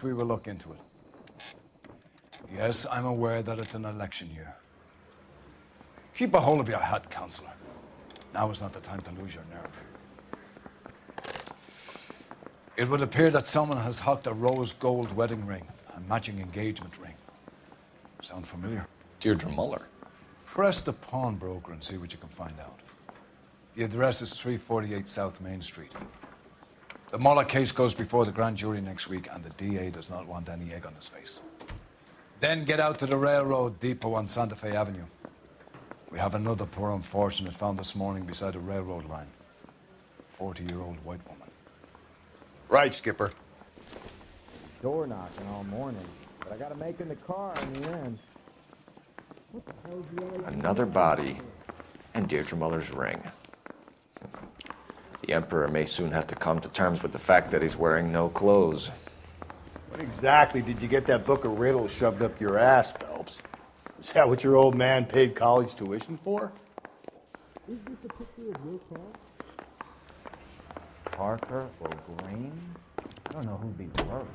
promised we will look into it. Yes, I'm aware that it's an election year. Keep a hold of your hat, Counselor. Now is not the time to lose your nerve. It would appear that someone has hocked a rose gold wedding ring, a matching engagement ring. Sound familiar? Deirdre Muller. Press the Pawnbroker and see what you can find out. The address is 348 South Main Street. The Muller case goes before the grand jury next week, and the DA does not want any egg on his face. Then get out to the railroad depot on Santa Fe Avenue. We have another poor unfortunate found this morning beside a railroad line. 40-year-old white woman. Right, Skipper. Door knocking all morning, but I gotta make in the car in the end. What the hell is the idea? Another body, and Deirdre Muller's ring. The Emperor may soon have to come to terms with the fact that he's wearing no clothes. What exactly did you get that book of riddles shoved up your ass, Phelps? Is that what your old man paid college tuition for? Is this a picture of your car? Parker or Green? I don't know who'd be worse.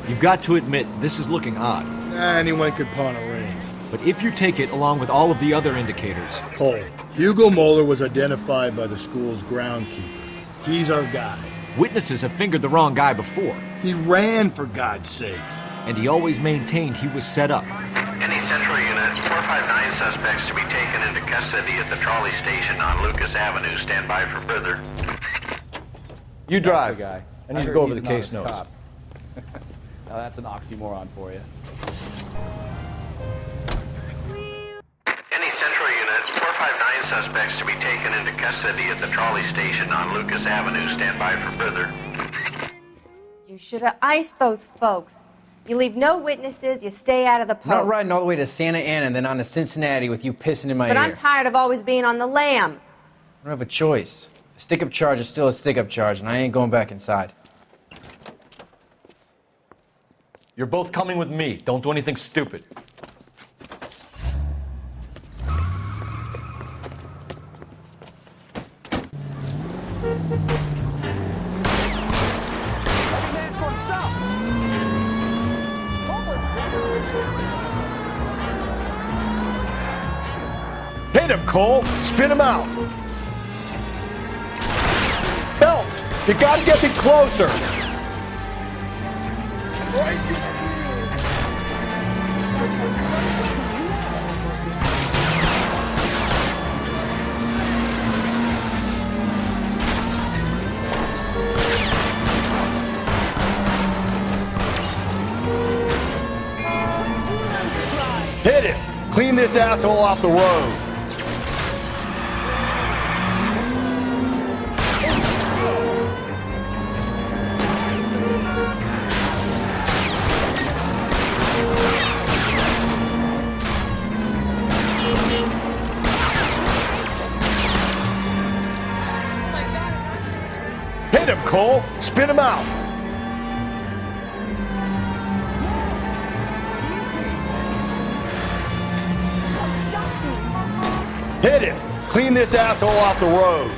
You've got to admit, this is looking odd. Anyone could pawn a ring. But if you take it along with all of the other indicators... Cole, Hugo Moeller was identified by the school's groundkeeper. He's our guy. Witnesses have fingered the wrong guy before. He ran, for God's sakes. And he always maintained he was set up. Any Central Unit, 459 suspects to be taken into custody at the trolley station on Lucas Avenue. Stand by for further. You drive. Guy. I need to go over the case notes. Now that's an oxymoron for you. Any Central Unit, 459 suspects to be taken into custody at the trolley station on Lucas Avenue. Stand by for further. You should have iced those folks. You leave no witnesses, you stay out of the I'm not poke. riding all the way to Santa Ana and then on to Cincinnati with you pissing in my But ear. I'm tired of always being on the lam. I don't have a choice. A stick-up charge is still a stick-up charge, and I ain't going back inside. You're both coming with me. Don't do anything stupid. Hit him, Cole! Spin him out! Phelps, you gotta get it closer! Hit him! Clean this asshole off the road! Hit him, Cole! Spin him out! Hit him! Clean this asshole off the road!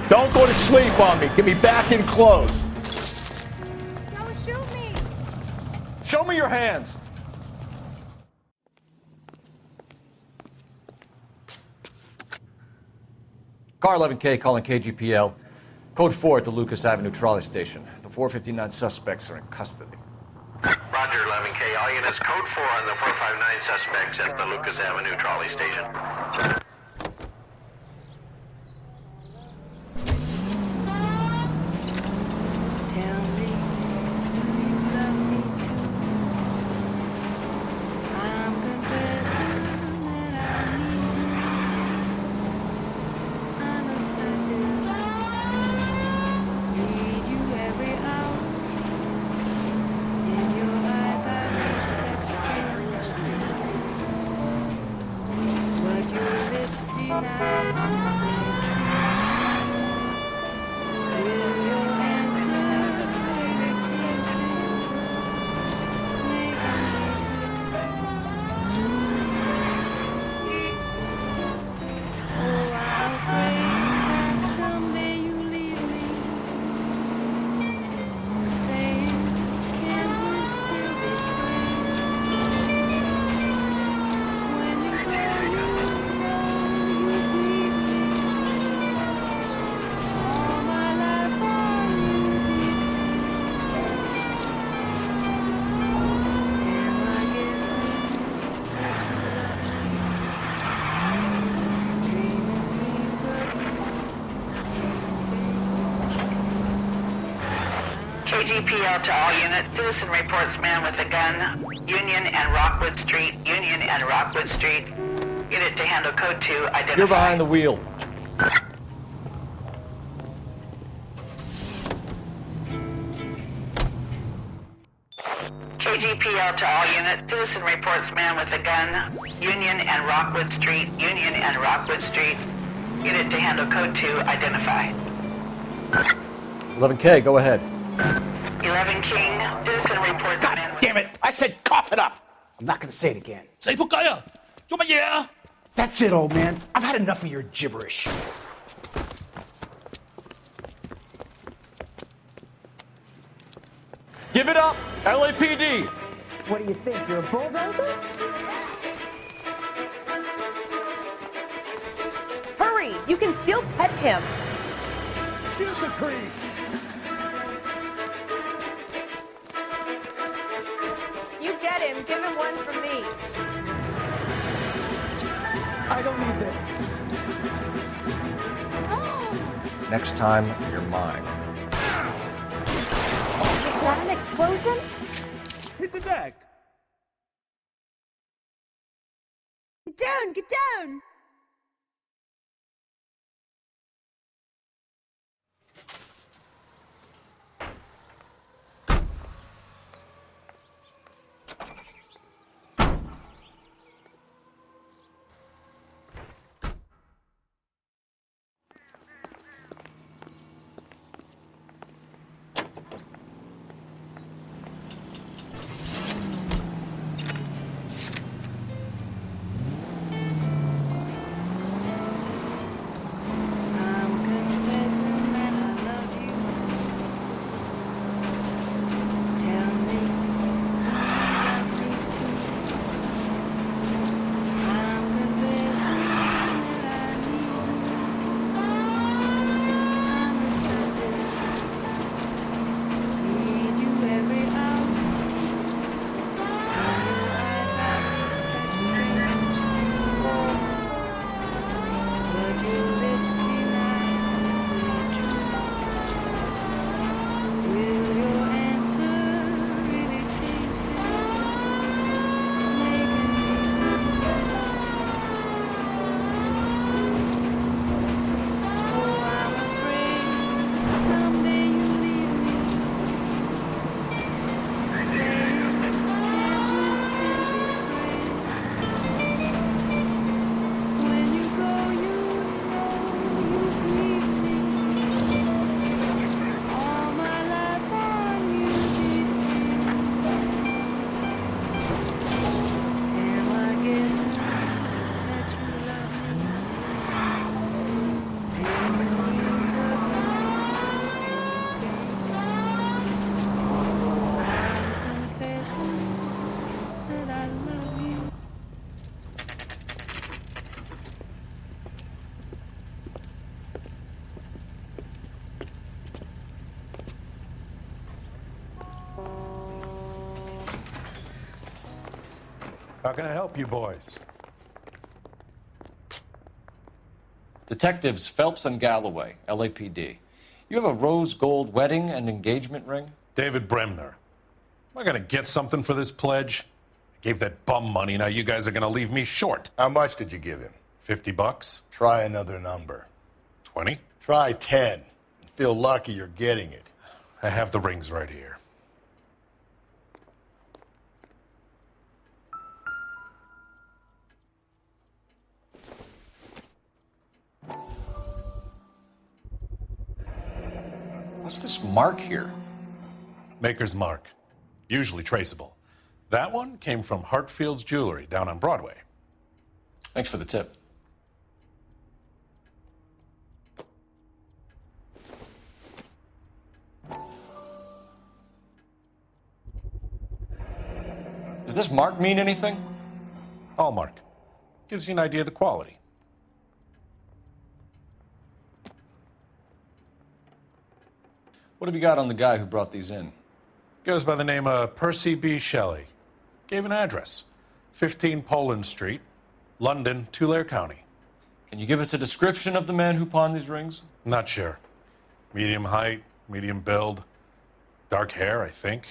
Don't go to sleep on me! Get me back in close! Don't shoot me! Show me your hands! Car 11K calling KGPL. Code 4 at the Lucas Avenue trolley station. The 459 suspects are in custody. Roger, 11K. All units, code 4 on the 459 suspects at the Lucas Avenue trolley station. Tell me, do you love me too? I'm confessing that I need you every hour. In your eyes I read such things. But you're KGPL to all units. Citizen reports man with a gun. Union and Rockwood Street. Union and Rockwood Street. Unit to handle code 2. Identify. You're behind the wheel. KGPL to all units. Citizen reports man with a gun. Union and Rockwood Street. Union and Rockwood Street. Unit to handle code 2. Identify. 11K, go ahead. 11 King. Citizen reports God man with... damn it! I said cough it up! I'm not gonna say it again. 死仆街啊！做乜嘢啊？ That's it, old man. I've had enough of your gibberish. Give it up, LAPD. What do you think? You're a bulldozer? Hurry! You can still catch him. Shoot the creep! You get him. Give him one from me. I don't need this. Next time, you're mine. Is that an explosion? Hit the deck. Get down! Get down! How can I help you boys? Detectives Phelps and Galloway, LAPD. You have a rose gold wedding and engagement ring? David Bremner. Am I gonna get something for this pledge? I gave that bum money, now you guys are gonna leave me short. How much did you give him? $50? Try another number. 20? Try 10. And feel lucky you're getting it. I have the rings right here. What's this mark here? Maker's mark. Usually traceable. That one came from Hartfield's Jewelry down on Broadway. Thanks for the tip. Does this mark mean anything? Hallmark. Gives you an idea of the quality. What have you got on the guy who brought these in? Goes by the name of Percy B. Shelley. Gave an address. 15 Poland Street, London, Tulare County. Can you give us a description of the man who pawned these rings? Not sure. Medium height, medium build. Dark hair, I think.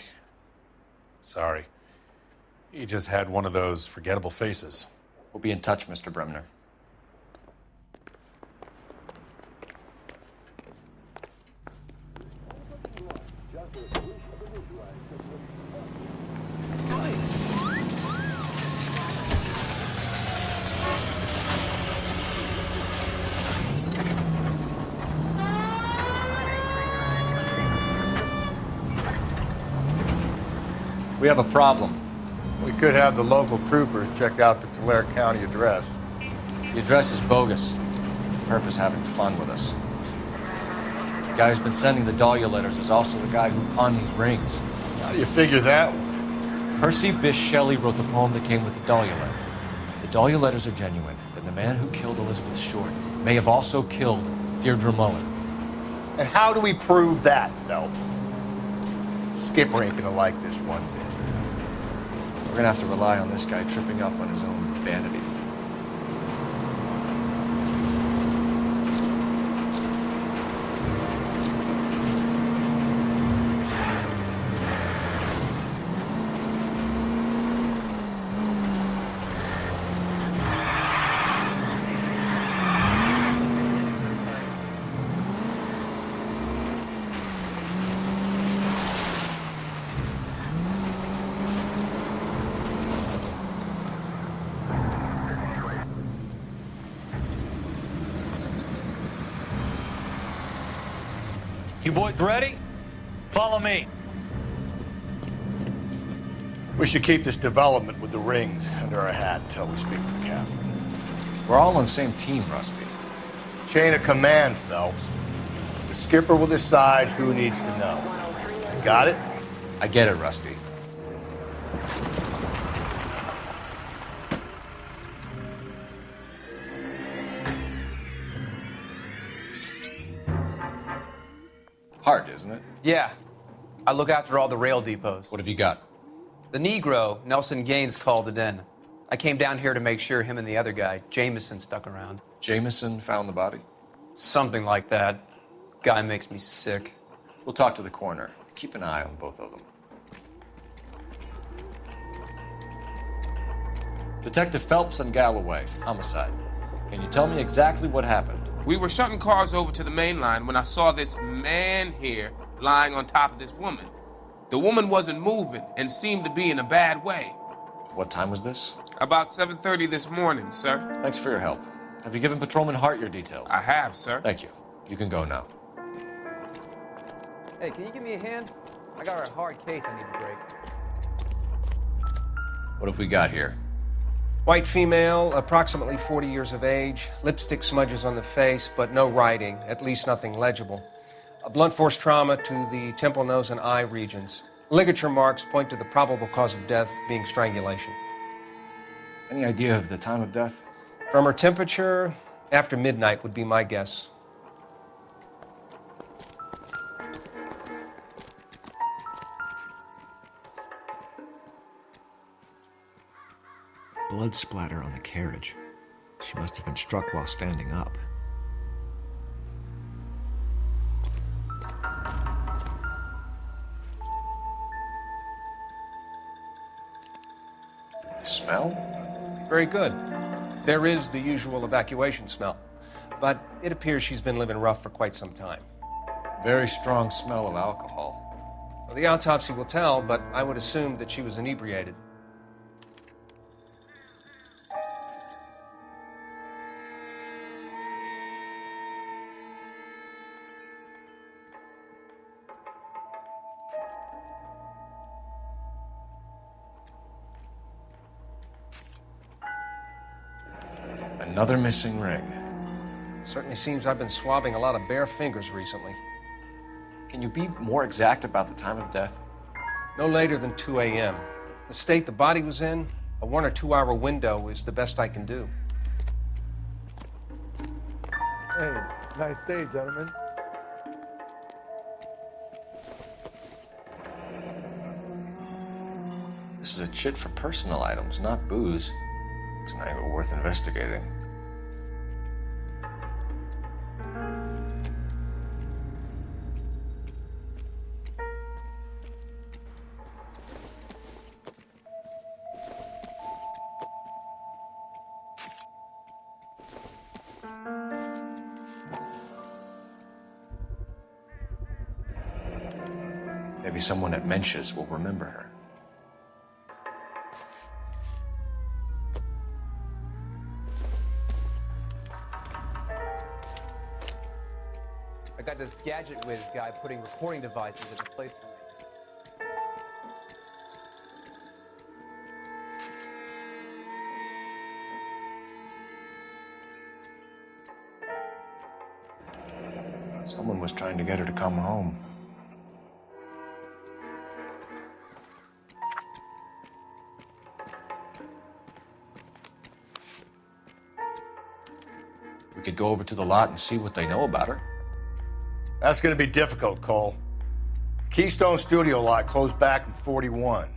Sorry. He just had one of those forgettable faces. We'll be in touch, Mr. Bremner. We have a problem. We could have the local troopers check out the Tulare County address. The address is bogus. Purpose having fun with us. The guy who's been sending the Dahlia letters is also the guy who pawned these rings. How do you figure that? Percy Bysshe Shelley wrote the poem that came with the Dahlia letter. If the Dahlia letters are genuine, then the man who killed Elizabeth Short may have also killed Deirdre Mullen. And how do we prove that, Phelps? Skipper ain't gonna like this one bit. We're gonna have to rely on this guy tripping up on his own vanity. You boys ready? Follow me. We should keep this development with the rings under our hat until we speak with the captain. We're all on the same team, Rusty. Chain of command, Phelps. The skipper will decide who needs to know. Got it? I get it, Rusty. Hard, isn't it? Yeah. I look after all the rail depots. What have you got? The Negro, Nelson Gaines, called it in. I came down here to make sure him and the other guy, Jameson, stuck around. Jameson found the body? Something like that. Guy makes me sick. We'll talk to the coroner. Keep an eye on both of them. Detective Phelps and Galloway, homicide. Can you tell me exactly what happened? We were shutting cars over to the main line when I saw this man here lying on top of this woman. The woman wasn't moving and seemed to be in a bad way. What time was this? About 7:30 this morning, sir. Thanks for your help. Have you given Patrolman Hart your details? I have, sir. Thank you. You can go now. Hey, can you give me a hand? I got a hard case I need to break. What have we got here? White female, approximately 40 years of age, lipstick smudges on the face, but no writing, at least nothing legible. A blunt force trauma to the temple, nose, and eye regions. Ligature marks point to the probable cause of death being strangulation. Any idea of the time of death? From her temperature, after midnight would be my guess. Blood splatter on the carriage. She must have been struck while standing up. The smell? Very good. There is the usual evacuation smell, but it appears she's been living rough for quite some time. Very strong smell of alcohol. Well, the autopsy will tell, but I would assume that she was inebriated. Another missing ring. Certainly seems I've been swabbing a lot of bare fingers recently. Can you be more exact about the time of death? No later than 2 a.m. The state the body was in, a 1 or 2 hour window is the best I can do. Hey, nice day, gentlemen. This is a chit for personal items, not booze. It's an angle worth investigating. Maybe someone at Mensch's will remember her. I got this gadget whiz guy putting recording devices in place for me. Someone was trying to get her to come home. We could go over to the lot and see what they know about her. That's going to be difficult, Cole. Keystone Studio lot closed back in 41.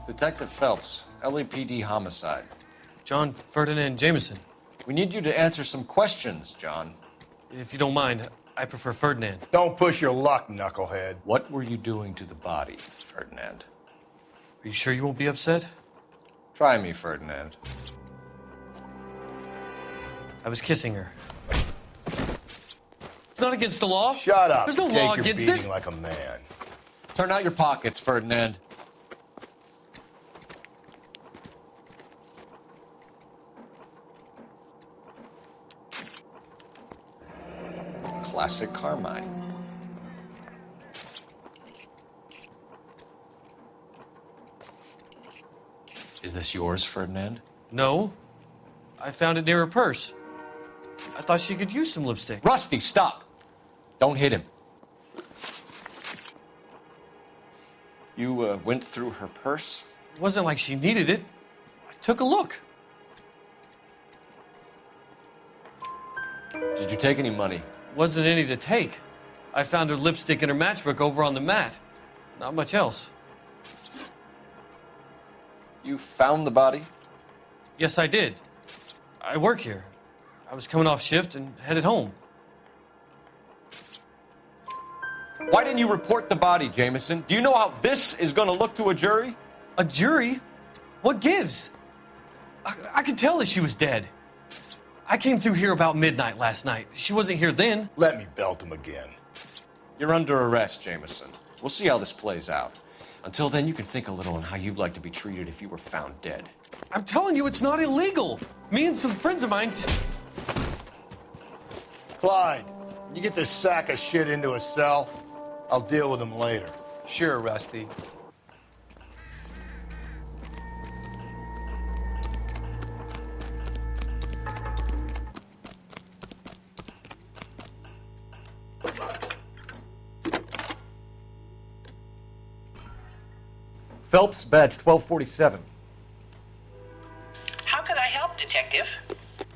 Detective Phelps, LAPD homicide. John Ferdinand Jameson. We need you to answer some questions, John. If you don't mind, I prefer Ferdinand. Don't push your luck, knucklehead. What were you doing to the body, Ferdinand? Are you sure you won't be upset? Try me, Ferdinand. I was kissing her. It's not against the law. Shut up. There's no Take law your against beating it. like a man. Turn out your pockets, Ferdinand. Classic Carmine. Is this yours, Ferdinand? No. I found it near her purse. I thought she could use some lipstick. Rusty, stop! Don't hit him. You went through her purse? It wasn't like she needed it. I took a look. Did you take any money? Wasn't any to take. I found her lipstick and her matchbook over on the mat. Not much else. You found the body? Yes, I did. I work here. I was coming off shift and headed home. Why didn't you report the body, Jameson? Do you know how this is going to look to a jury? A jury? What gives? I could tell that she was dead. I came through here about midnight last night. She wasn't here then. Let me belt him again. You're under arrest, Jameson. We'll see how this plays out. Until then, you can think a little on how you'd like to be treated if you were found dead. I'm telling you, it's not illegal. Me and some friends of mine... Clyde, you get this sack of shit into a cell. I'll deal with him later. Sure, Rusty. Phelps, badge 1247. How could I help, Detective?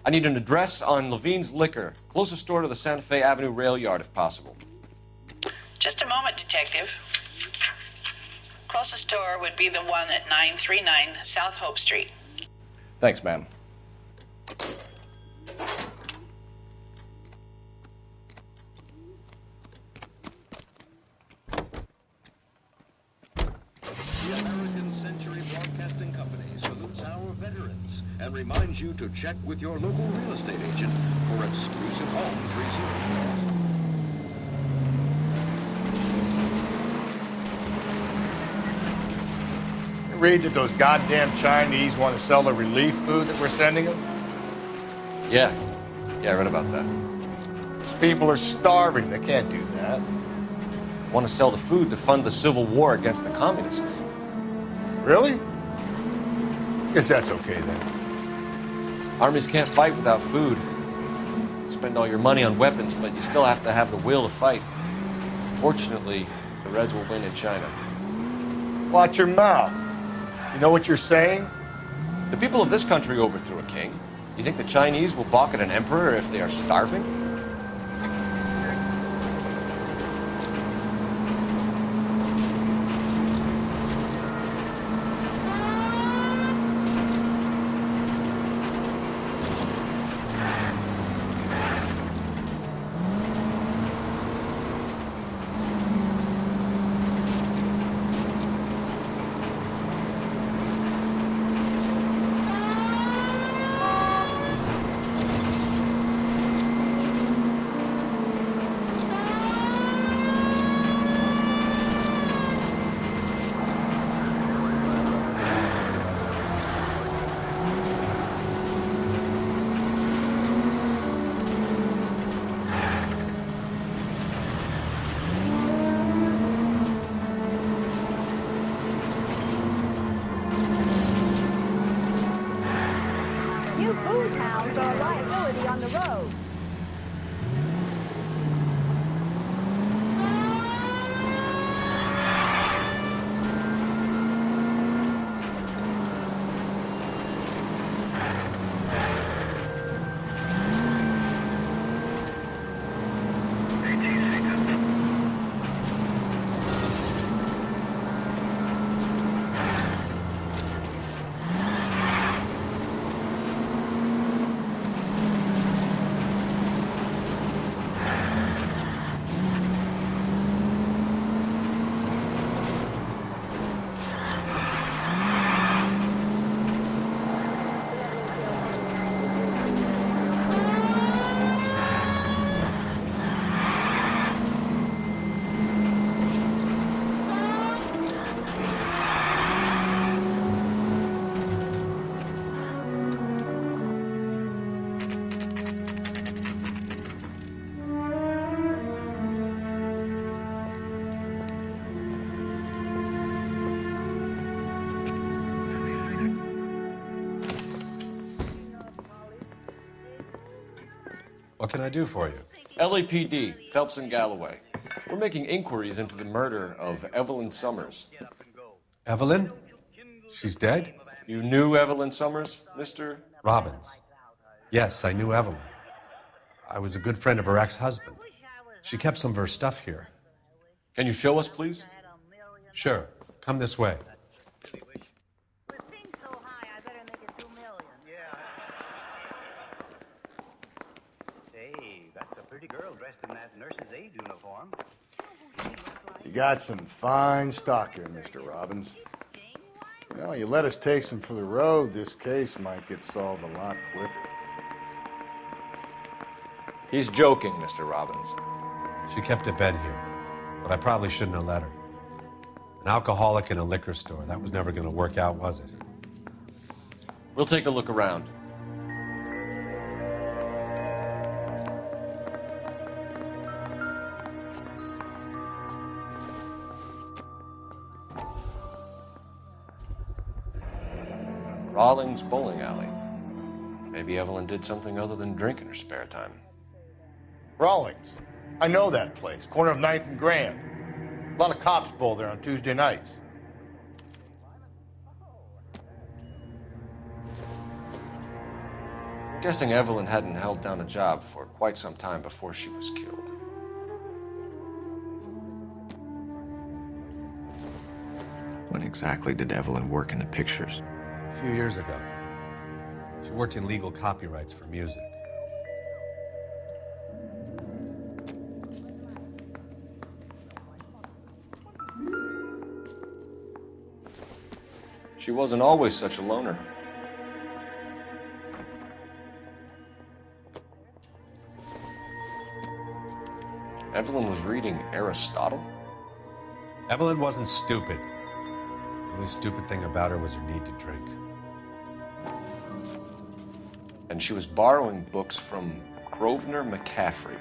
I need an address on Levine's Liquor. Closest store to the Santa Fe Avenue Railyard, if possible. Just a moment, Detective. Closest store would be the one at 939 South Hope Street. Thanks, ma'am. The American Century Broadcasting Company salutes our veterans and reminds you to check with your local real estate agent for exclusive homes reserved. Read that those goddamn Chinese want to sell the relief food that we're sending them? Yeah, I read about that. These people are starving. They can't do that. Want to sell the food to fund the civil war against the communists. Really? Guess that's okay then. Armies can't fight without food. You spend all your money on weapons, but you still have to have the will to fight. Fortunately, the Reds will win in China. Watch your mouth. You know what you're saying? The people of this country overthrew a king. You think the Chinese will balk at an emperor if they are starving? are a liability on the road. What can I do for you? LAPD, Phelps and Galloway. We're making inquiries into the murder of Evelyn Summers. Evelyn? She's dead? You knew Evelyn Summers, Mr. Robbins. Yes, I knew Evelyn. I was a good friend of her ex-husband. She kept some of her stuff here. Can you show us, please? Sure. Come this way. Girl dressed in that nurse's aid uniform. You got some fine stock here, Mr. Robbins. You know, you let us take some for the road, this case might get solved a lot quicker. He's joking, Mr. Robbins. She kept a bed here, but I probably shouldn't have let her. An alcoholic in a liquor store, that was never going to work out, was it? We'll take a look around. Rawling's bowling alley. Maybe Evelyn did something other than drink in her spare time. Rawlings. I know that place. Corner of 9th and Grand. A lot of cops bowl there on Tuesday nights. I'm guessing Evelyn hadn't held down a job for quite some time before she was killed. When exactly did Evelyn work in the pictures? A few years ago. She worked in legal copyrights for music. She wasn't always such a loner. Evelyn was reading Aristotle? Evelyn wasn't stupid. The only stupid thing about her was her need to drink. And she was borrowing books from Grosvenor McCaffrey.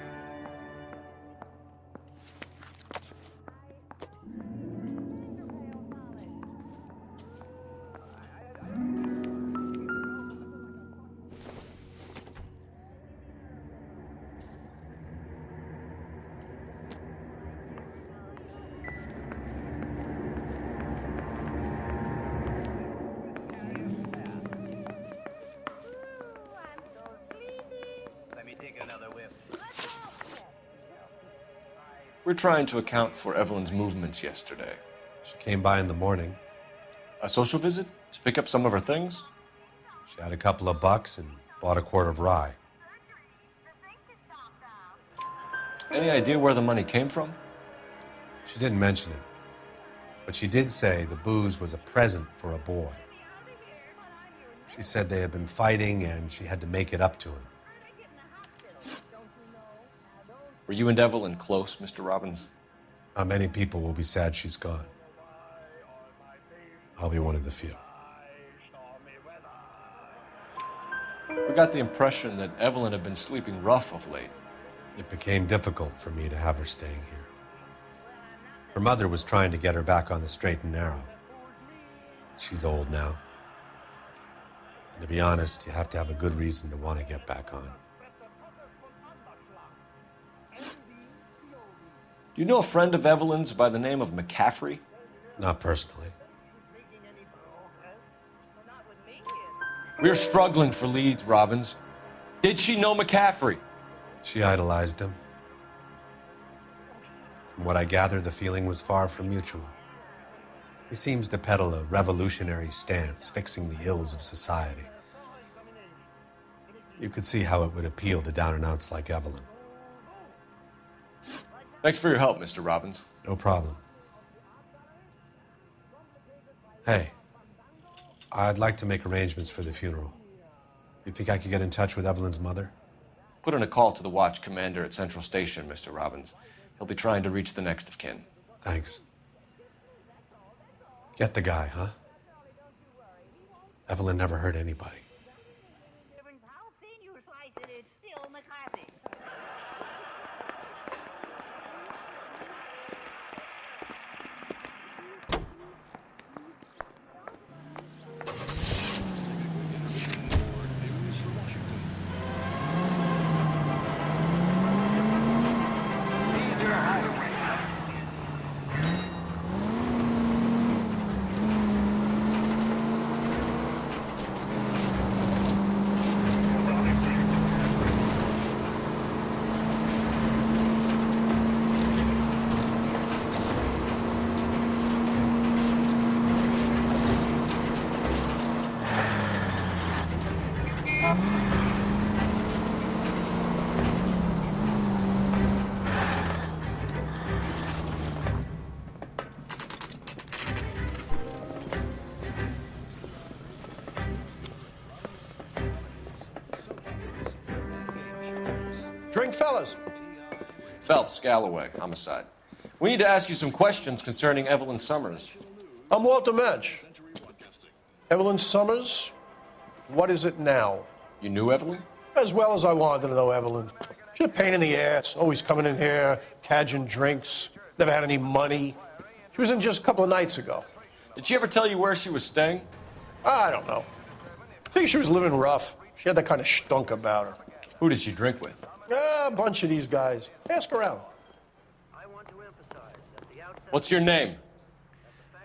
We're trying to account for Evelyn's movements yesterday. She came by in the morning. A social visit? To pick up some of her things? She had a couple of bucks and bought a quart of rye. Any idea where the money came from? She didn't mention it. But she did say the booze was a present for a boy. She said they had been fighting and she had to make it up to him. Were you and Evelyn close, Mr. Robbins? Many people will be sad she's gone. I'll be one of the few. We got the impression that Evelyn had been sleeping rough of late. It became difficult for me to have her staying here. Her mother was trying to get her back on the straight and narrow. She's old now. And to be honest, you have to have a good reason to want to get back on. Do you know a friend of Evelyn's by the name of McCaffrey? Not personally. We're struggling for leads, Robbins. Did she know McCaffrey? She idolized him. From what I gather, the feeling was far from mutual. He seems to peddle a revolutionary stance, fixing the ills of society. You could see how it would appeal to down-and-outs like Evelyn. Thanks for your help, Mr. Robbins. No problem. Hey, I'd like to make arrangements for the funeral. You think I could get in touch with Evelyn's mother? Put in a call to the watch commander at Central Station, Mr. Robbins. He'll be trying to reach the next of kin. Thanks. Get the guy, huh? Evelyn never hurt anybody. Drink, fellas. Phelps, Galloway, homicide. We need to ask you some questions concerning Evelyn Summers. I'm Walter Mensch. Evelyn Summers, what is it now? You knew Evelyn? As well as I wanted to know Evelyn. She's a pain in the ass, always coming in here, cadging drinks, never had any money. She was in just a couple of nights ago. Did she ever tell you where she was staying? I don't know. I think she was living rough. She had that kind of stunk about her. Who did she drink with? A bunch of these guys. Ask around. What's your name?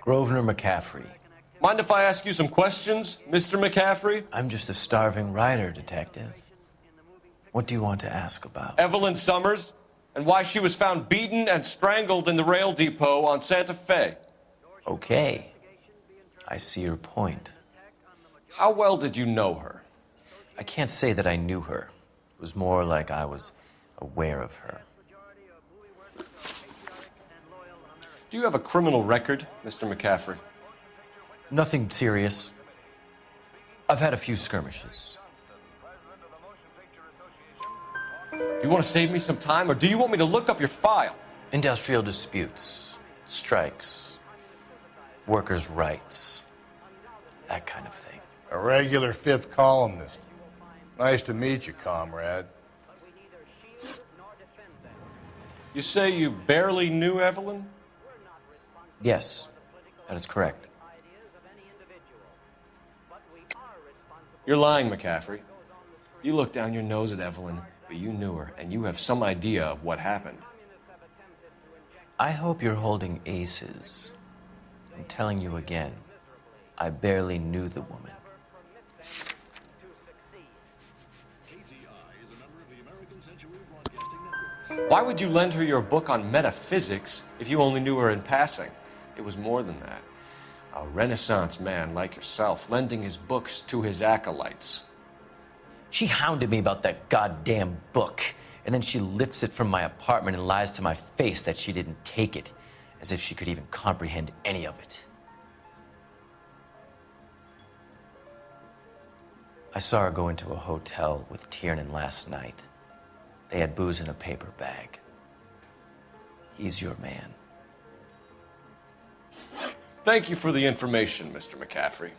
Grosvenor McCaffrey. Mind if I ask you some questions, Mr. McCaffrey? I'm just a starving writer, Detective. What do you want to ask about? Evelyn Summers, and why she was found beaten and strangled in the rail depot on Santa Fe. Okay. I see your point. How well did you know her? I can't say that I knew her. It was more like I was aware of her. Do you have a criminal record, Mr. McCaffrey? Nothing serious. I've had a few skirmishes. Do you want to save me some time, or do you want me to look up your file? Industrial disputes, strikes, workers' rights, that kind of thing. A regular fifth columnist. Nice to meet you, comrade. You say you barely knew Evelyn? Yes, that is correct. You're lying, McCaffrey. You looked down your nose at Evelyn, but you knew her, and you have some idea of what happened. I hope you're holding aces. I'm telling you again, I barely knew the woman. Why would you lend her your book on metaphysics if you only knew her in passing? It was more than that. A Renaissance man like yourself, lending his books to his acolytes. She hounded me about that goddamn book, and then she lifts it from my apartment and lies to my face that she didn't take it, as if she could even comprehend any of it. I saw her go into a hotel with Tiernan last night. They had booze in a paper bag. He's your man. Thank you for the information, Mr. McCaffrey.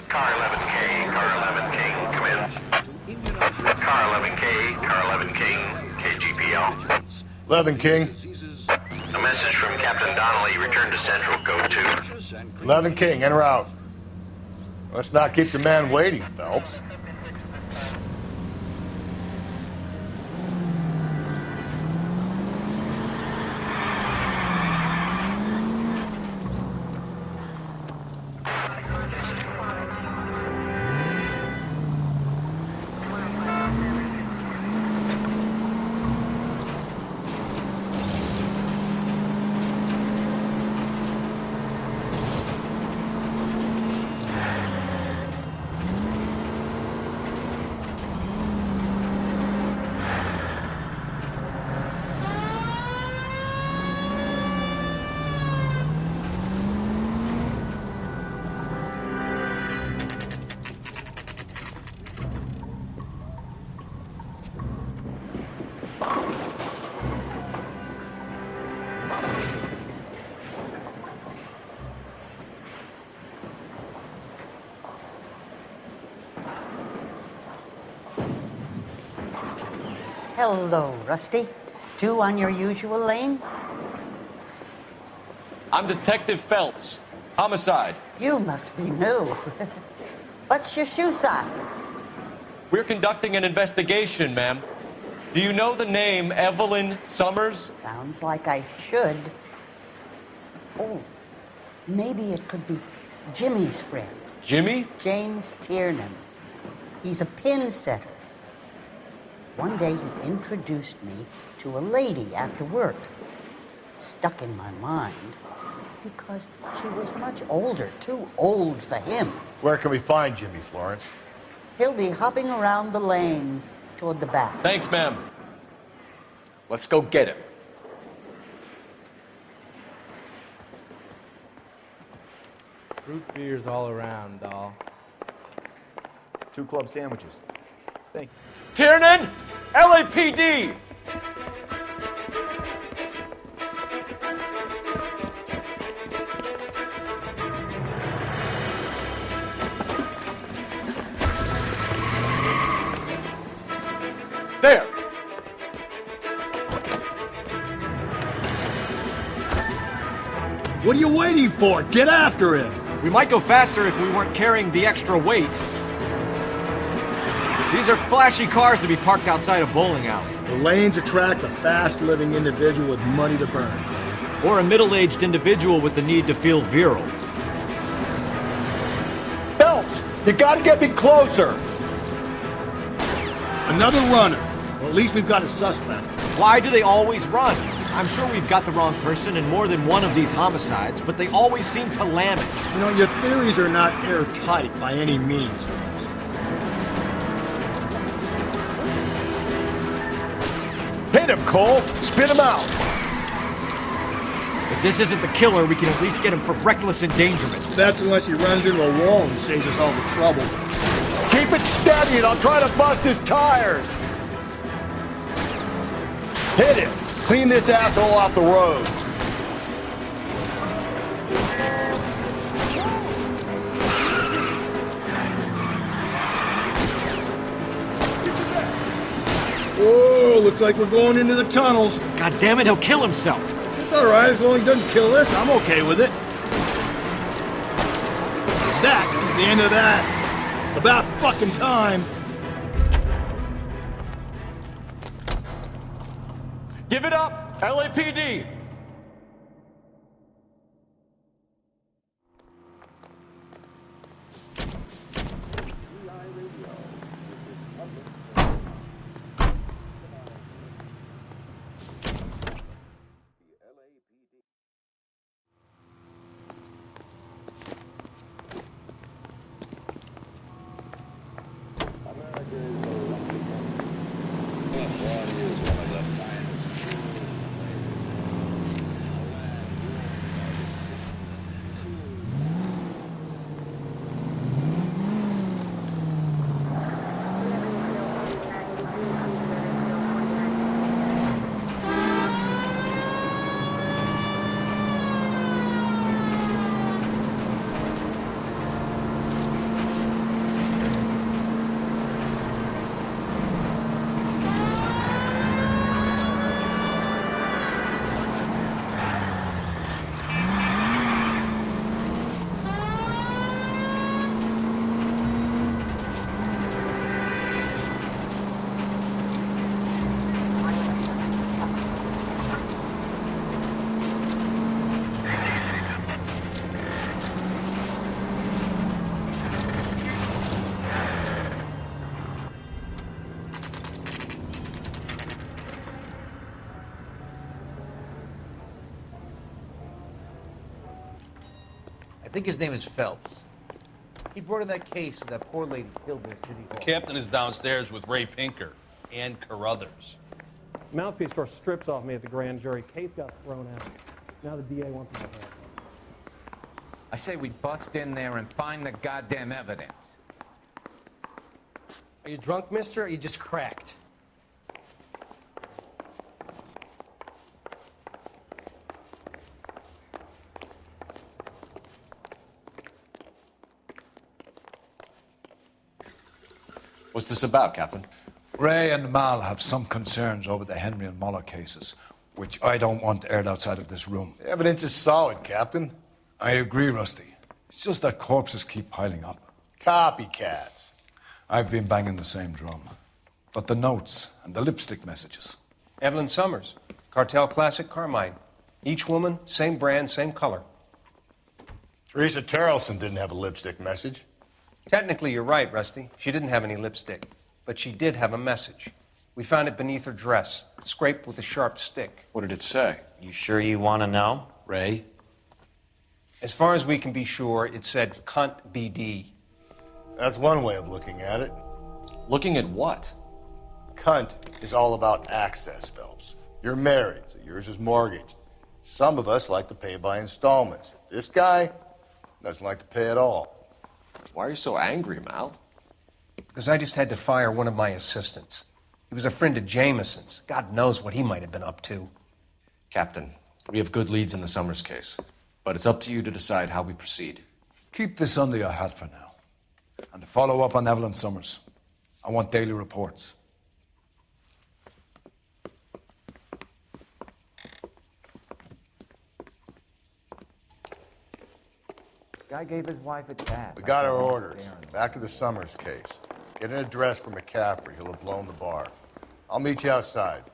Car 11K, Car 11 King, come in. Car 11K, Car 11 King, KGPL. 11 King. A message from Captain Donnelly. Return to Central. Code 2. 11 King, en route. Let's not keep the man waiting, Phelps. Hello, Rusty. 2 on your usual lane? I'm Detective Phelps. Homicide. You must be new. What's your shoe size? We're conducting an investigation, ma'am. Do you know the name Evelyn Summers? Sounds like I should. Oh, maybe it could be Jimmy's friend. Jimmy? James Tiernan. He's a pin setter. One day he introduced me to a lady after work. It stuck in my mind because she was much older, too old for him. Where can we find Jimmy, Florence? He'll be hopping around the lanes toward the back. Thanks, ma'am. Let's go get him. Root beers all around, doll. 2 club sandwiches. Thank you. Tiernan! LAPD! There! What are you waiting for? Get after him! We might go faster if we weren't carrying the extra weight. These are flashy cars to be parked outside a bowling alley. The lanes attract a fast-living individual with money to burn. Or a middle-aged individual with the need to feel virile. Phelps, you gotta get me closer! Another runner. Well, at least we've got a suspect. Why do they always run? I'm sure we've got the wrong person in more than one of these homicides, but they always seem to lam it. You know, your theories are not airtight by any means. Hit him, Cole! Spit him out! If this isn't the killer, we can at least get him for reckless endangerment. That's unless he runs into a wall and saves us all the trouble. Keep it steady and I'll try to bust his tires! Hit him! Clean this asshole off the road! Whoa, looks like we're going into the tunnels. God damn it, he'll kill himself. It's all right, as long as he doesn't kill us, I'm okay with it. That is the end of that. It's about fucking time. Give it up, LAPD! think his name is Phelps. He brought in that case of that poor lady killed in City Hall. The captain is downstairs with Ray Pinker and Carruthers. Mouthpiece score strips off me at the grand jury. Case got thrown out. Now the DA wants my head. I say we bust in there and find the goddamn evidence. Are you drunk, mister, or are you just cracked? What's this about, Captain? Ray and Mal have some concerns over the Henry and Muller cases, which I don't want aired outside of this room. The evidence is solid, Captain. I agree, Rusty. It's just that corpses keep piling up. Copycats. I've been banging the same drum. But the notes and the lipstick messages. Evelyn Summers, Cartel Classic Carmine. Each woman, same brand, same color. Teresa Terrelson didn't have a lipstick message. Technically, you're right, Rusty. She didn't have any lipstick. But she did have a message. We found it beneath her dress, scraped with a sharp stick. What did it say? You sure you want to know? Ray? As far as we can be sure, it said cunt BD. That's one way of looking at it. Looking at what? Cunt is all about access, Phelps. You're married, so yours is mortgaged. Some of us like to pay by installments. This guy doesn't like to pay at all. Why are you so angry, Mal? Because I just had to fire one of my assistants. He was a friend of Jameson's. God knows what he might have been up to. Captain, we have good leads in the Summers case, but it's up to you to decide how we proceed. Keep this under your hat for now. And to follow up on Evelyn Summers, I want daily reports. Guy gave his wife a tab. We got our orders. Back to the Summers case. Get an address for McCaffrey. He'll have blown the bar. I'll meet you outside.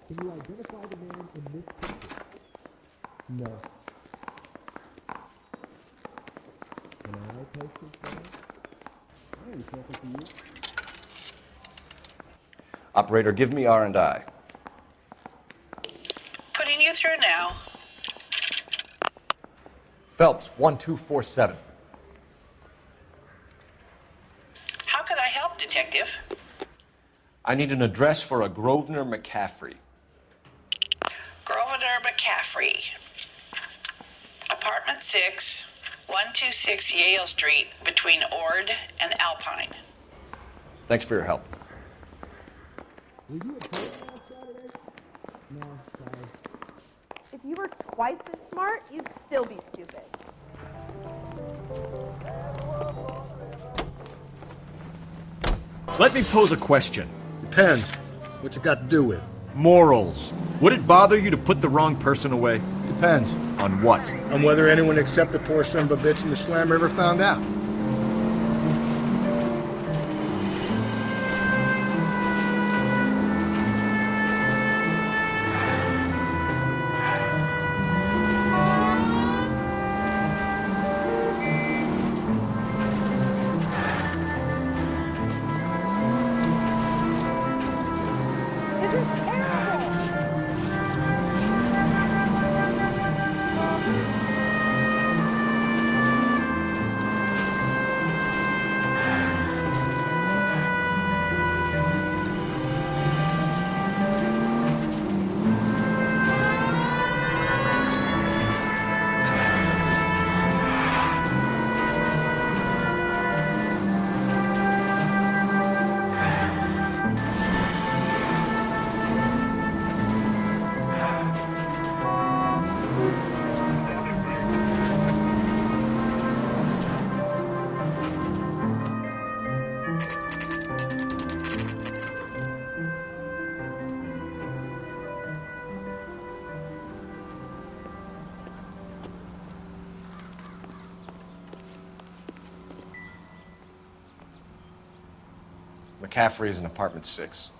Can you identify the man in this picture? No. Can I post his photo? I ain't talking to you. Operator, give me R&I. Putting you through now. Phelps, 1247. How could I help, Detective? I need an address for a Grosvenor McCaffrey. Grosvenor McCaffrey. Apartment 6, 126 Yale Street, between Ord and Alpine. Thanks for your help. Were you at church last Saturday? No, sorry. If you were twice as smart, you'd still be stupid. Let me pose a question. Depends. What you got to do with? Morals. Would it bother you to put the wrong person away? Depends. On what? On whether anyone except the poor son of a bitch in the slammer ever found out. McCaffrey is in apartment 6.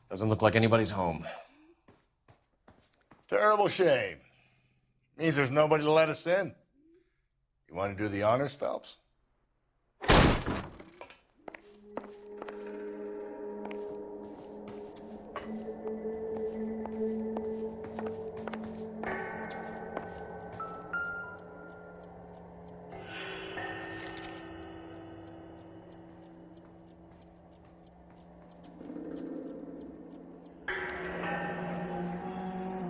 Doesn't look like anybody's home. Terrible shame. Means there's nobody to let us in. You want to do the honors, Phelps?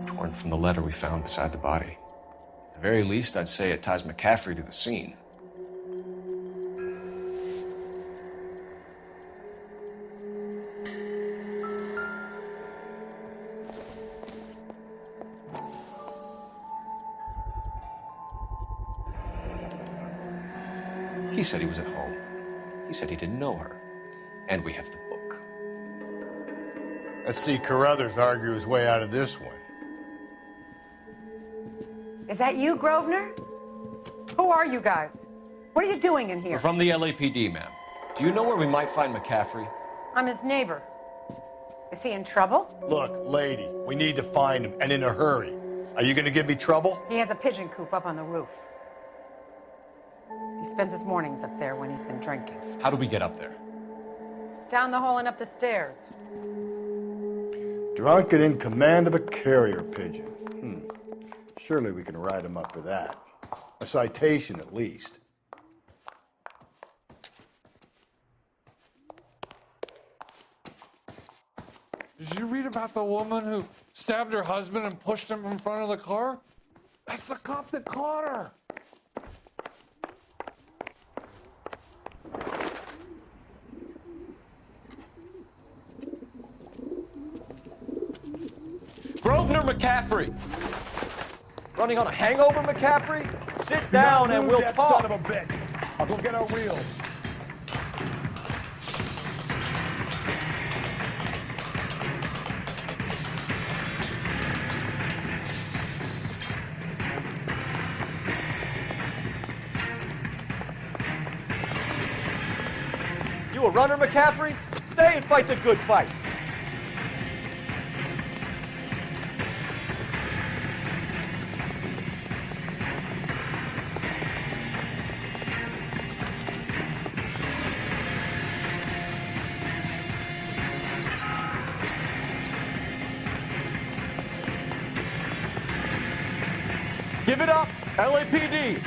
Torn from the letter we found beside the body. At the very least, I'd say it ties McCaffrey to the scene. He said he was at home. He said he didn't know her. And we have the book. Let's see Carruthers argue his way out of this one. Is that you, Grosvenor? Who are you guys? What are you doing in here? We're from the LAPD, ma'am. Do you know where we might find McCaffrey? I'm his neighbor. Is he in trouble? Look, lady, we need to find him, and in a hurry. Are you going to give me trouble? He has a pigeon coop up on the roof. He spends his mornings up there when he's been drinking. How do we get up there? Down the hall and up the stairs. Drunk and in command of a carrier pigeon. Surely we can write him up for that. A citation, at least. Did you read about the woman who stabbed her husband and pushed him in front of the car? That's the cop that caught her. Grosvenor McCaffrey! Running on a hangover, McCaffrey? Sit down and we'll talk. Son of a bitch. I'll go get our wheels. You a runner, McCaffrey? Stay and fight the good fight. Give it up, LAPD!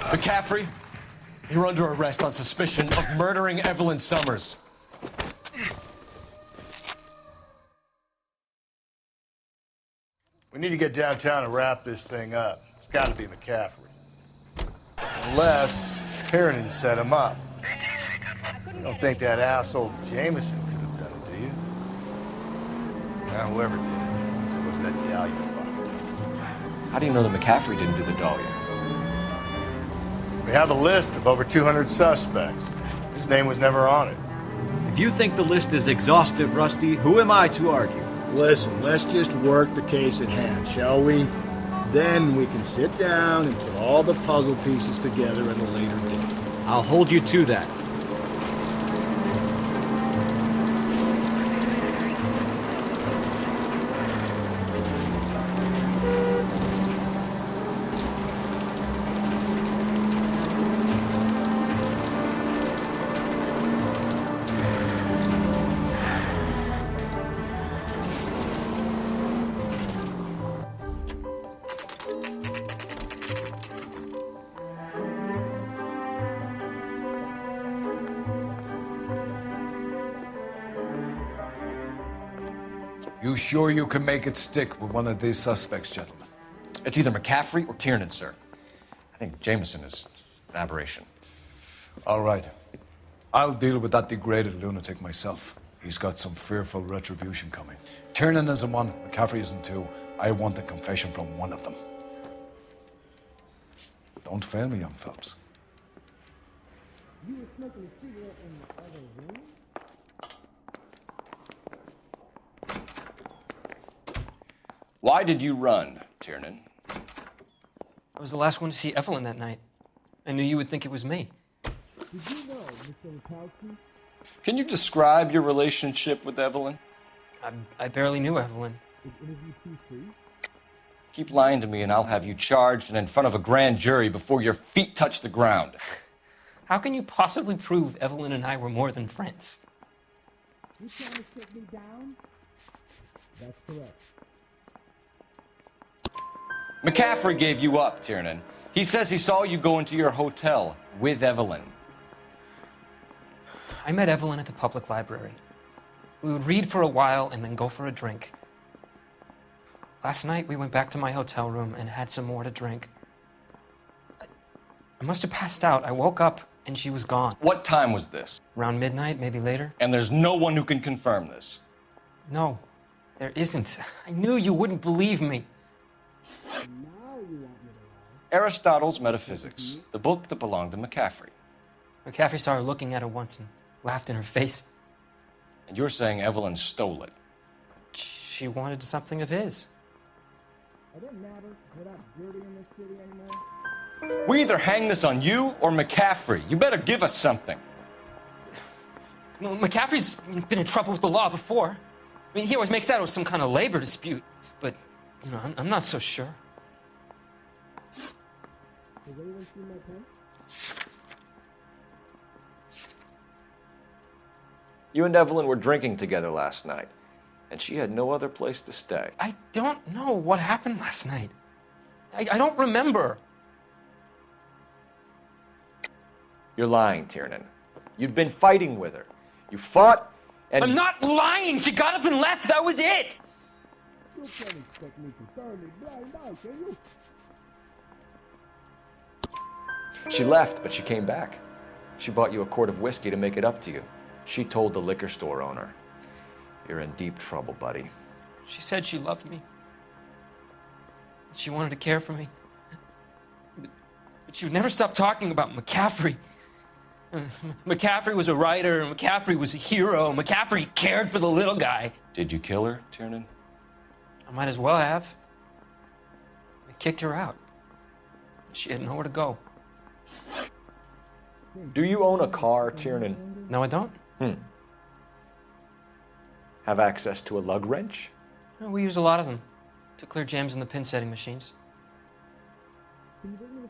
McCaffrey, you're under arrest on suspicion of murdering Evelyn Summers. We need to get downtown and wrap this thing up. It's got to be McCaffrey. Unless Tiernan set him up. You don't think that asshole Jameson could have done it, do you? Now, whoever did it, it was that gal you fucked. How do you know that McCaffrey didn't do the dahlia? We have a list of over 200 suspects. His name was never on it. If you think the list is exhaustive, Rusty, who am I to argue? Listen, let's just work the case at hand, shall we? Then we can sit down and put all the puzzle pieces together at a later date. I'll hold you to that. You sure you can make it stick with one of these suspects, gentlemen? It's either McCaffrey or Tiernan, sir. I think Jameson is an aberration. All right. I'll deal with that degraded lunatic myself. He's got some fearful retribution coming. Tiernan isn't one, McCaffrey isn't two. I want a confession from one of them. Don't fail me, young Phelps. You were smoking a cigarette in the other room? Why did you run, Tiernan? I was the last one to see Evelyn that night. I knew you would think it was me. Did you know, Mr. Wachowski? Can you describe your relationship with Evelyn? I barely knew Evelyn. Is interview too free? Keep lying to me and I'll have you charged and in front of a grand jury before your feet touch the ground. How can you possibly prove Evelyn and I were more than friends? You trying to sit me down? That's correct. McCaffrey gave you up, Tiernan. He says he saw you go into your hotel with Evelyn. I met Evelyn at the public library. We would read for a while and then go for a drink. Last night, we went back to my hotel room and had some more to drink. I must have passed out. I woke up and she was gone. What time was this? Around midnight, maybe later. And there's no one who can confirm this? No, there isn't. I knew you wouldn't believe me. Aristotle's Metaphysics, the book that belonged to McCaffrey. McCaffrey saw her looking at it once and laughed in her face. And you're saying Evelyn stole it? She wanted something of his. It doesn't matter. We're not dirty in this city anymore. We either hang this on you or McCaffrey. You better give us something. Well, McCaffrey's been in trouble with the law before. I mean, he always makes out it was some kind of labor dispute. But, you know, I'm not so sure. Has anyone seen my pen? You and Evelyn were drinking together last night, and she had no other place to stay. I don't know what happened last night. I don't remember. You're lying, Tiernan. You'd been fighting with her. You fought, and... I'm not lying! She got up and left, that was it! You can't expect me to turn a blind eye, can you? She left, but she came back. She bought you a quart of whiskey to make it up to you. She told the liquor store owner. You're in deep trouble, buddy. She said she loved me. She wanted to care for me. But she would never stop talking about McCaffrey. McCaffrey was a writer, and McCaffrey was a hero. McCaffrey cared for the little guy. Did you kill her, Tiernan? I might as well have. I kicked her out. She had nowhere to go. Do you own a car, Tiernan? No, I don't. Have access to a lug wrench? Well, we use a lot of them to clear jams in the pin setting machines. Can you bring me the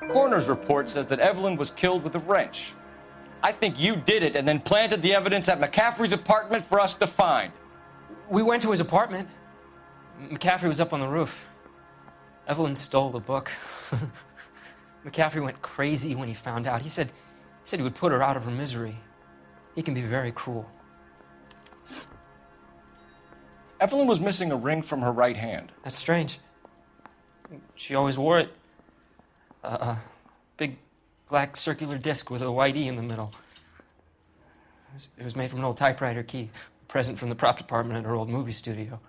fire? Coroner's report says that Evelyn was killed with a wrench. I think you did it and then planted the evidence at McCaffrey's apartment for us to find. We went to his apartment. McCaffrey was up on the roof. Evelyn stole the book. McCaffrey went crazy when he found out. He said he would put her out of her misery. He can be very cruel. Evelyn was missing a ring from her right hand. That's strange. She always wore it. A big black circular disc with a white E in the middle. It was made from an old typewriter key, a present from the prop department at her old movie studio.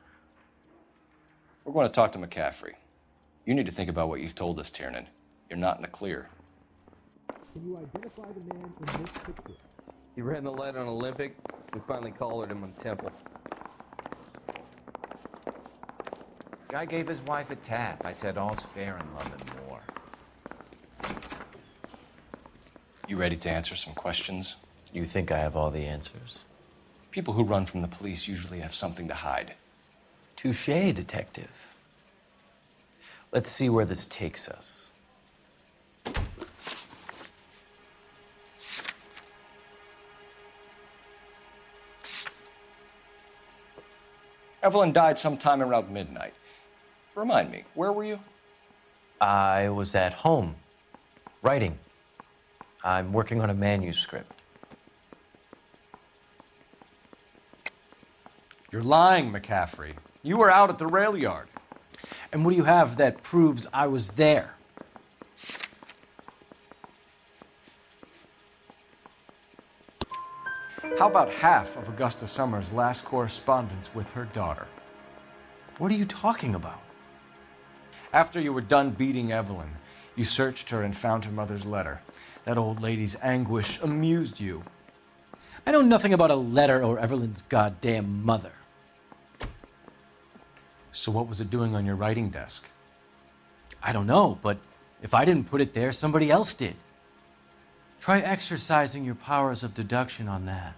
We're going to talk to McCaffrey. You need to think about what you've told us, Tiernan. You're not in the clear. Can you identify the man in this picture? He ran the light on Olympic. We finally collared him on Temple. Guy gave his wife a tap. I said all's fair in love and war. You ready to answer some questions? You think I have all the answers? People who run from the police usually have something to hide. Touché, detective. Let's see where this takes us. Evelyn died sometime around midnight. Remind me, where were you? I was at home, writing. I'm working on a manuscript. You're lying, McCaffrey. You were out at the Railyard. And what do you have that proves I was there? How about half of Augusta Summers' last correspondence with her daughter? What are you talking about? After you were done beating Evelyn, you searched her and found her mother's letter. That old lady's anguish amused you. I know nothing about a letter or Evelyn's goddamn mother. So what was it doing on your writing desk? I don't know, but if I didn't put it there, somebody else did. Try exercising your powers of deduction on that.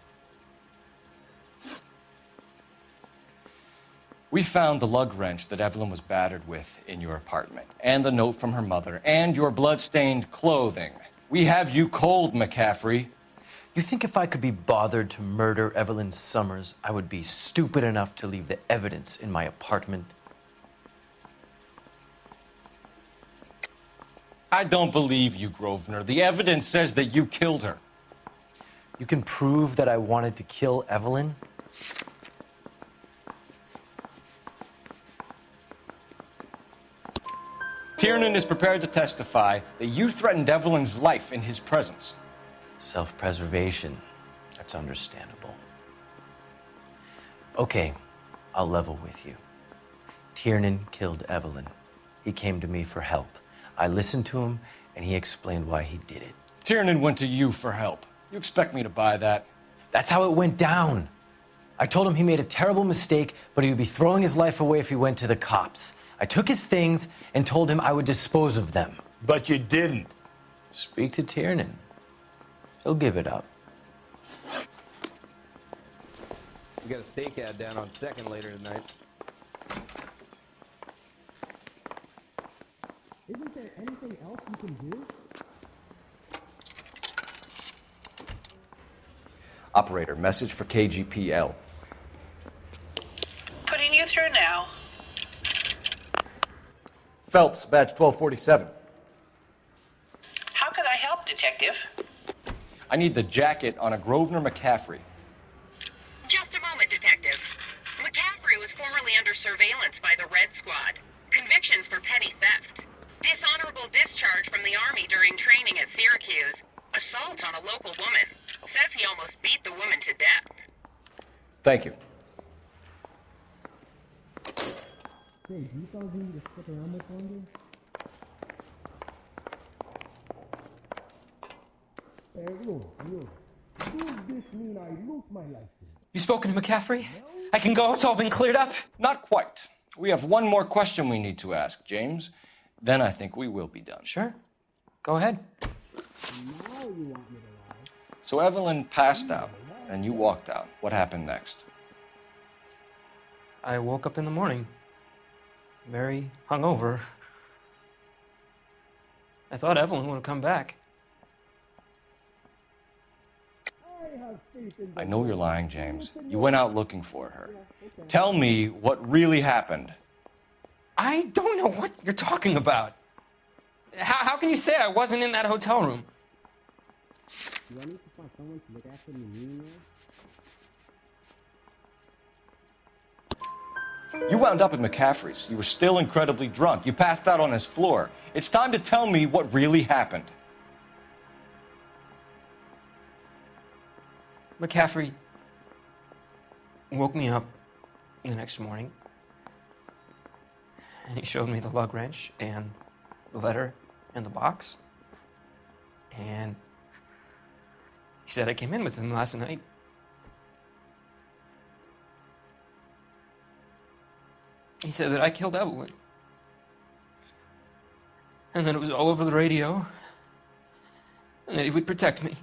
We found the lug wrench that Evelyn was battered with in your apartment, and the note from her mother, and your blood-stained clothing. We have you cold, McCaffrey. You think if I could be bothered to murder Evelyn Summers, I would be stupid enough to leave the evidence in my apartment? I don't believe you, Grosvenor. The evidence says that you killed her. You can prove that I wanted to kill Evelyn? Tiernan is prepared to testify that you threatened Evelyn's life in his presence. Self-preservation. That's understandable. Okay, I'll level with you. Tiernan killed Evelyn. He came to me for help. I listened to him, and he explained why he did it. Tiernan went to you for help. You expect me to buy that? That's how it went down. I told him he made a terrible mistake, but he would be throwing his life away if he went to the cops. I took his things and told him I would dispose of them. But you didn't. Speak to Tiernan. He'll give it up. We got a steak ad down on 2nd later tonight. Isn't there anything else you can do? Operator, message for KGPL. Putting you through now. Phelps, badge 1247. How could I help, Detective? I need the jacket on a Grosvenor McCaffrey. Just a moment, Detective. McCaffrey was formerly under surveillance by the Red Squad. Convictions for petty theft. Dishonorable discharge from the Army during training at Syracuse. Assault on a local woman. Says he almost beat the woman to death. Thank you. Hey, do you fellas need to stick around much longer? Hey, look. Does this mean I lose my license? You spoken to McCaffrey? I can go, it's all been cleared up? Not quite. We have one more question we need to ask, James. Then I think we will be done. Sure. Go ahead. Now you want me to lie? So Evelyn passed out, and you walked out. What happened next? I woke up in the morning, very hungover. I thought Evelyn would have come back. I know you're lying, James. You went out looking for her. Tell me what really happened. I don't know what you're talking about. How can you say I wasn't in that hotel room? Do I need to find someone to look after me? You wound up at McCaffrey's. You were still incredibly drunk. You passed out on his floor. It's time to tell me what really happened. McCaffrey woke me up the next morning, and he showed me the lug wrench and the letter and the box. And he said I came in with him last night. He said that I killed Evelyn. And that it was all over the radio. And that he would protect me.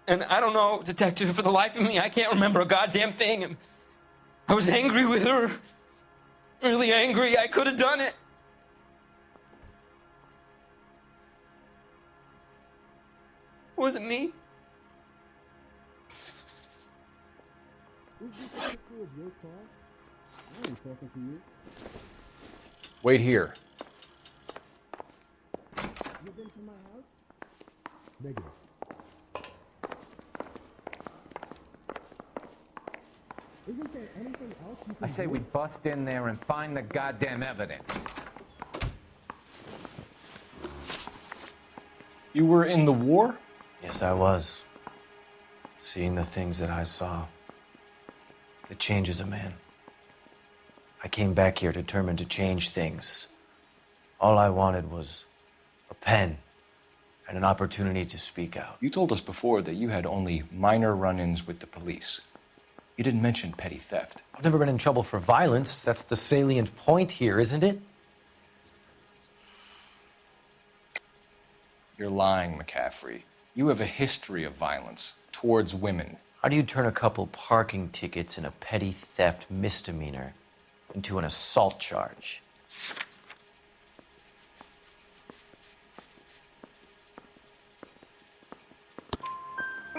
And I don't know, Detective, for the life of me, I can't remember a goddamn thing. I was angry with her. Really angry. I could have done it. Was it me? Wait here. You been to my house? Negative. Isn't there anything else you can I say do? we bust in there and find the goddamn evidence. You were in the war? Yes, I was. Seeing the things that I saw. It changes a man. I came back here determined to change things. All I wanted was a pen and an opportunity to speak out. You told us before that you had only minor run-ins with the police. You didn't mention petty theft. I've never been in trouble for violence. That's the salient point here, isn't it? You're lying, McCaffrey. You have a history of violence towards women. How do you turn a couple parking tickets and a petty theft misdemeanor into an assault charge?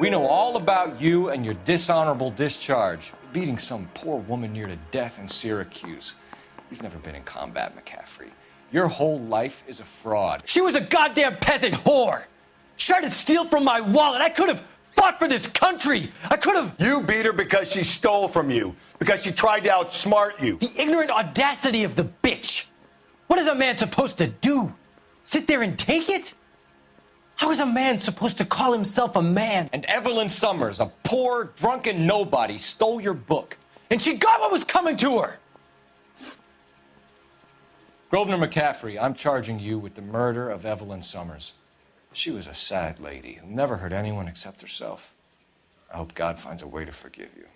We know all about you and your dishonorable discharge, beating some poor woman near to death in Syracuse. You've never been in combat, McCaffrey. Your whole life is a fraud. She was a goddamn peasant whore! She tried to steal from my wallet. I could have fought for this country. I could have... You beat her because she stole from you, because she tried to outsmart you. The ignorant audacity of the bitch. What is a man supposed to do? Sit there and take it? How is a man supposed to call himself a man? And Evelyn Summers, a poor, drunken nobody, stole your book. And she got what was coming to her. Grosvenor McCaffrey, I'm charging you with the murder of Evelyn Summers. She was a sad lady who never hurt anyone except herself. I hope God finds a way to forgive you.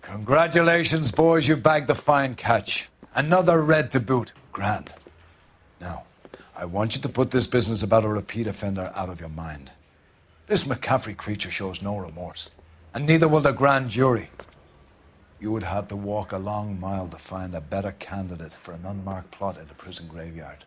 Congratulations, boys. You bagged the fine catch. Another red to boot. Grand. Now, I want you to put this business about a repeat offender out of your mind. This McCaffrey creature shows no remorse, and neither will the grand jury. You would have to walk a long mile to find a better candidate for an unmarked plot in the prison graveyard.